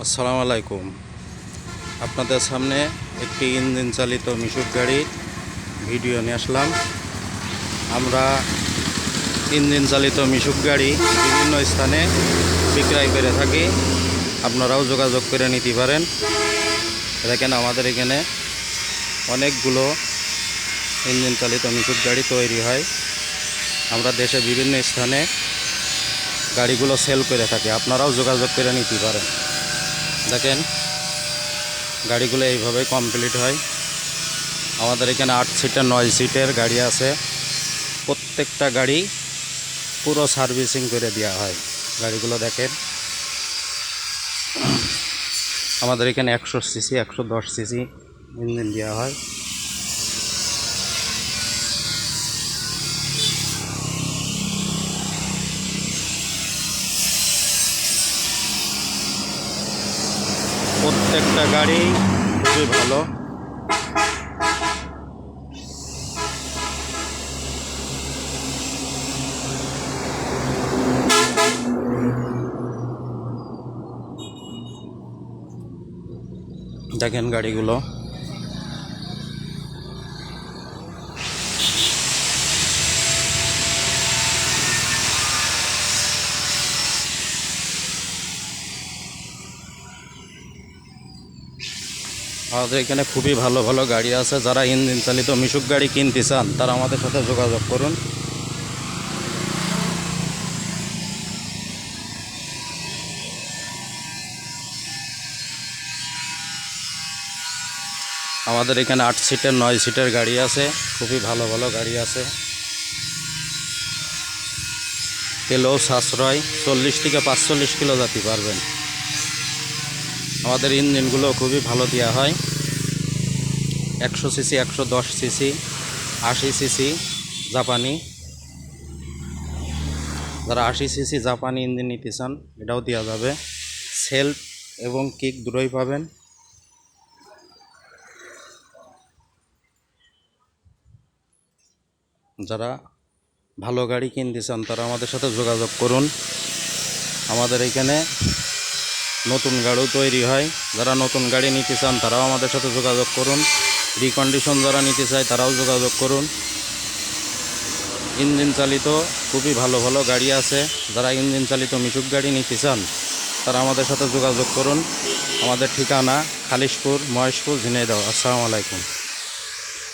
আসসালামু আলাইকুম। আপনাদের সামনে একটি ইঞ্জিন চালিত মিশুক গাড়ির ভিডিও নিয়ে আসলাম। আমরা ইঞ্জিন চালিত মিশুক গাড়ি বিভিন্ন স্থানে বিক্রয় করে থাকি, আপনারাও যোগাযোগ করে নিতে পারেন। দেখেন আমাদের এখানে অনেকগুলো ইঞ্জিন চালিত মিশুক গাড়ি তৈরি হয়। আমরা দেশে বিভিন্ন স্থানে গাড়িগুলো সেল করে থাকি, আপনারাও যোগাযোগ করে নিতে পারেন। দেখেন গাড়িগুলো এইভাবে কমপ্লিট হয়। আমাদের এখানে 8 সিটের 9 সিটের গাড়ি আছে। প্রত্যেকটা গাড়ি পুরো সার্ভিসিং করে দেওয়া হয়। গাড়িগুলো দেখেন আমাদের এখানে 100 সিসি 110 সিসি ইঞ্জিন দেওয়া হয়। প্রত্যেকটা গাড়ি খুবই ভালো। দেখেন গাড়িগুলো আমাদের এখানে খুবই ভালো ভালো গাড়ি আছে। যারা ইঞ্জিন চালিত মিশুক গাড়ি কিনতে চান তারা আমাদের সাথে যোগাযোগ করুন। আমাদের এখানে 8 সিটের 9 সিটের গাড়ি আছে, খুবই ভালো ভালো গাড়ি আছে। তেলও সাশ্রয়, 40 থেকে 45 কিলো যেতে পারবেন। আমাদের ইঞ্জিনগুলো খুবই ভালো দেওয়া হয়। 100 সিসি 110 সিসি 80 সিসি জাপানি। যারা 80 সিসি জাপানি ইঞ্জিন নিতে চান এটাও দেওয়া যাবে। সেলফ এবং কিক দুটোই পাবেন। যারা ভালো গাড়ি কিনতে চান তারা আমাদের সাথে যোগাযোগ করুন। আমাদের এখানে নতুন গাড়িও তৈরি হয়। যারা নতুন গাড়ি নিতে চান তারাও আমাদের সাথে যোগাযোগ করুন। রিকন্ডিশন যারা নিতে চায় তারাও যোগাযোগ করুন। ইঞ্জিন চালিত খুবই ভালো ভালো গাড়ি আছে। যারা ইঞ্জিন চালিত মিশুক গাড়ি নিতে চান তারা আমাদের সাথে যোগাযোগ করুন। আমাদের ঠিকানা খালিশপুর, মহেশপুর, ঝিনাইদহ। আসসালামু আলাইকুম।